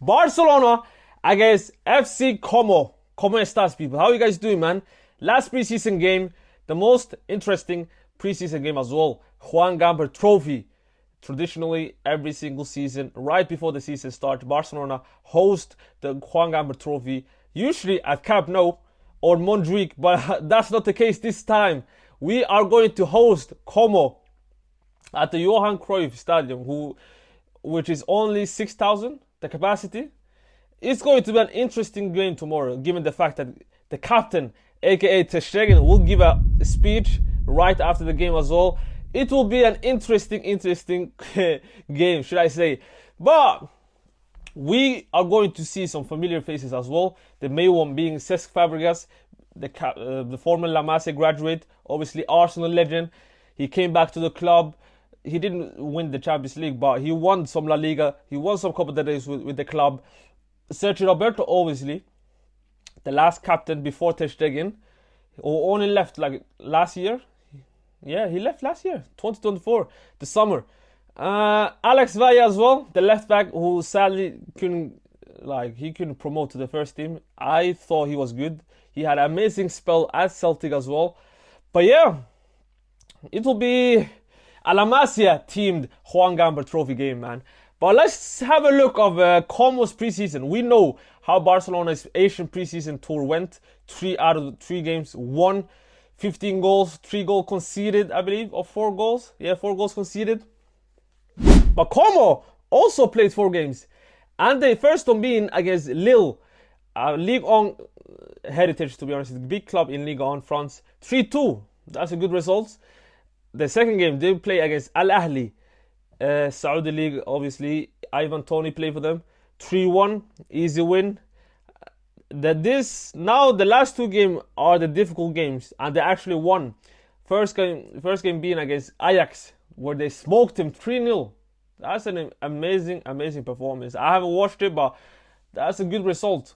Barcelona against FC Como. ¿Cómo estás, people? How are you guys doing, man? Last preseason game, the most interesting preseason game as well. Joan Gamper Trophy. Traditionally, every single season, right before the season starts, Barcelona host the Joan Gamper Trophy, usually at Camp Nou or Montjuic, but that's not the case this time. We are going to host Como at the Johan Cruyff Stadium, which is only 6,000, the capacity. It's going to be an interesting game tomorrow, given the fact that the captain, aka Ter Stegen, will give a speech right after the game as well. It will be an interesting game, should I say. But we are going to see some familiar faces as well. The main one being Cesc Fabregas, the former La Masia graduate, obviously Arsenal legend. He came back to the club. He didn't win the Champions League, but he won some La Liga. He won some Copa del Rey with the club. Sergio Roberto, obviously, the last captain before Ter Stegen, who only left like last year. Yeah, he left last year, 2024, the summer. Alex Valle as well, the left back who sadly couldn't promote to the first team. I thought he was good. He had an amazing spell at Celtic as well. But yeah, it will be a La Masia teamed Joan Gamper Trophy game, man. But let's have a look of Como's preseason. We know how Barcelona's Asian preseason tour went. 3 out of 3 games won. 15 goals, 3 goals conceded, I believe, or 4 goals. Yeah, 4 goals conceded. But Como also played 4 games. And the first one being against Lille. Ligue 1 heritage, to be honest. It's a big club in Ligue 1 France. 3-2. That's a good result. The second game, they play against Al Ahly. Saudi League, obviously. Ivan Toney played for them. 3-1. Easy win. Now the last 2 games are the difficult games, and they actually won. First game being against Ajax, where they smoked him 3-0. That's an amazing performance. I haven't watched it, but that's a good result.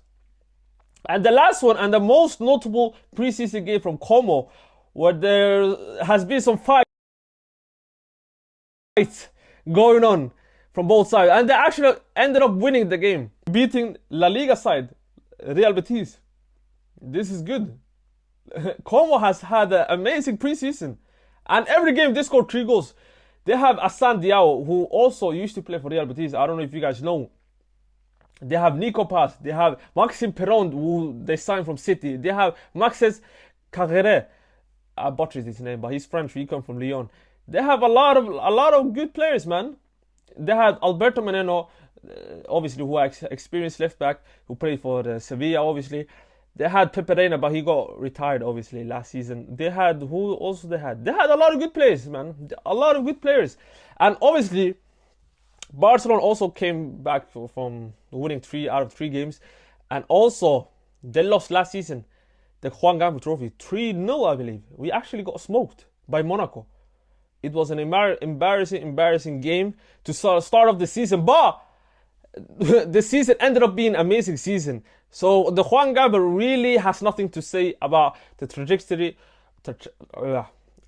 And the last one, and the most notable preseason game from Como, where there has been some fights going on from both sides, and they actually ended up winning the game, beating La Liga side Real Betis. This is good. Como has had an amazing preseason, and every game they scored 3 goals. They have Assane Diao, who also used to play for Real Betis. I don't know if you guys know. They have Nico Paz. They have Maxime Perron, who they signed from City. They have Maxes Carrere. I butchered his name, but he's French. He comes from Lyon. They have a lot of good players, man. They had Alberto Menino, obviously, who experienced left back, who played for Sevilla, obviously. They had Pepe Reina, but he got retired, obviously, last season. They had a lot of good players, man. A lot of good players. And obviously, Barcelona also came back from winning 3 out of 3 games. And also, they lost last season the Joan Gamper Trophy 3-0, I believe. We actually got smoked by Monaco. It was an embarrassing game to start off the season, but the season ended up being an amazing season. So the Joan Gamper really has nothing to say about the trajectory,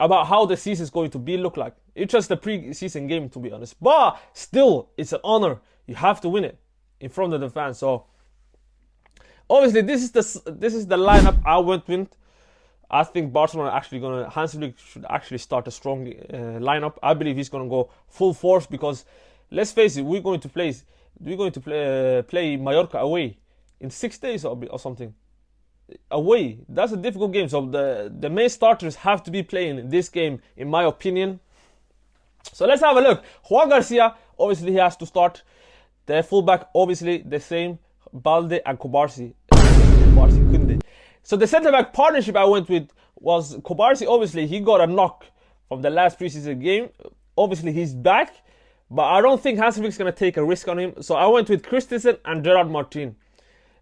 about how the season is going to look like. It's just a pre-season game, to be honest. But still, it's an honor. You have to win it in front of the fans. So obviously, this is the lineup I went with. I think Barcelona Hans Flick should actually start a strong lineup. I believe he's gonna go full force because, let's face it, we're going to play Mallorca away in 6 days or something. Away, that's a difficult game. So the main starters have to be playing this game, in my opinion. So let's have a look. Juan Garcia, obviously he has to start. The fullback, obviously the same, Balde and Kobarsi Kunde. So the centre-back partnership I went with was Kobarsi. Obviously, he got a knock from the last preseason game. Obviously, he's back. But I don't think Hans Flick's going to take a risk on him. So I went with Christensen and Gerard Martin.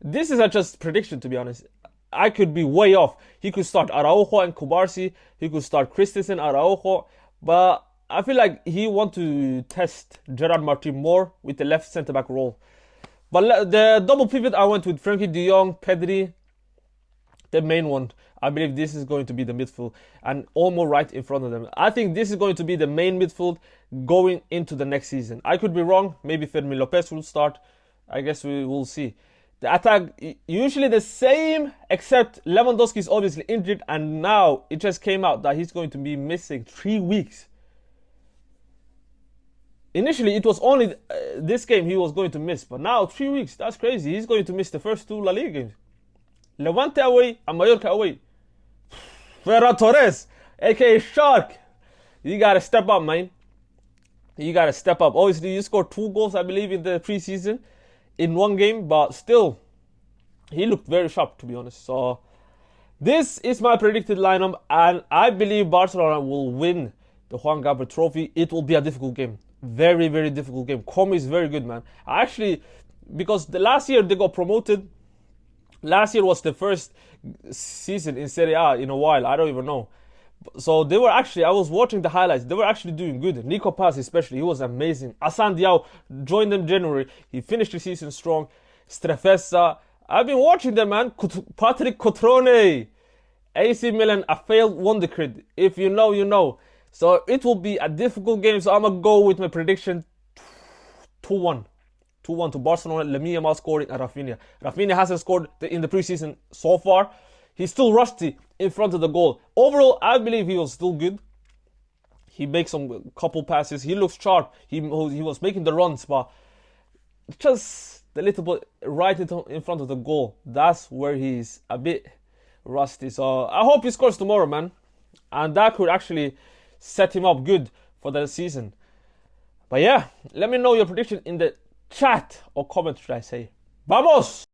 This is a just prediction, to be honest. I could be way off. He could start Araujo and Kobarsi. He could start Christensen, Araujo. But I feel like he wants to test Gerard Martin more with the left centre-back role. But the double pivot, I went with Frenkie de Jong, Pedri, the main one. I believe this is going to be the midfield and Olmo right in front of them. I think this is going to be the main midfield going into the next season. I could be wrong. Maybe Fermin Lopez will start. I guess we will see. The attack usually the same, except Lewandowski is obviously injured, and now it just came out that he's going to be missing 3 weeks. Initially, it was only this game he was going to miss, but now 3 weeks. That's crazy. He's going to miss the first 2 La Liga games. Levante away and Mallorca away. Ferran Torres, aka Shark. You gotta step up, man. You gotta step up. Obviously, you scored 2 goals, I believe, in the preseason in 1 game, but still, he looked very sharp, to be honest. So, this is my predicted lineup, and I believe Barcelona will win the Juan Gamper Trophy. It will be a difficult game. Very, very difficult game. Como is very good, man. Actually, because the last year they got promoted. Last year was the first season in Serie A in a while. I don't even know. So they were actually, I was watching the highlights. They were actually doing good. Nico Paz especially, he was amazing. Asan Diao joined them January. He finished the season strong. Strefessa. I've been watching them, man. Patrick Cotrone. AC Milan, a failed wonder kid. If you know, you know. So it will be a difficult game. So I'm going to go with my prediction 2-1. 2-1 to Barcelona. Lamine Yamal scoring and Rafinha. Rafinha hasn't scored in the preseason so far. He's still rusty in front of the goal. Overall, I believe he was still good. He makes some couple passes. He looks sharp. He was making the runs, but just a little bit right in front of the goal. That's where he's a bit rusty. So I hope he scores tomorrow, man. And that could actually set him up good for the season. But yeah, let me know your prediction in the chat or comment, should I say. Vamos!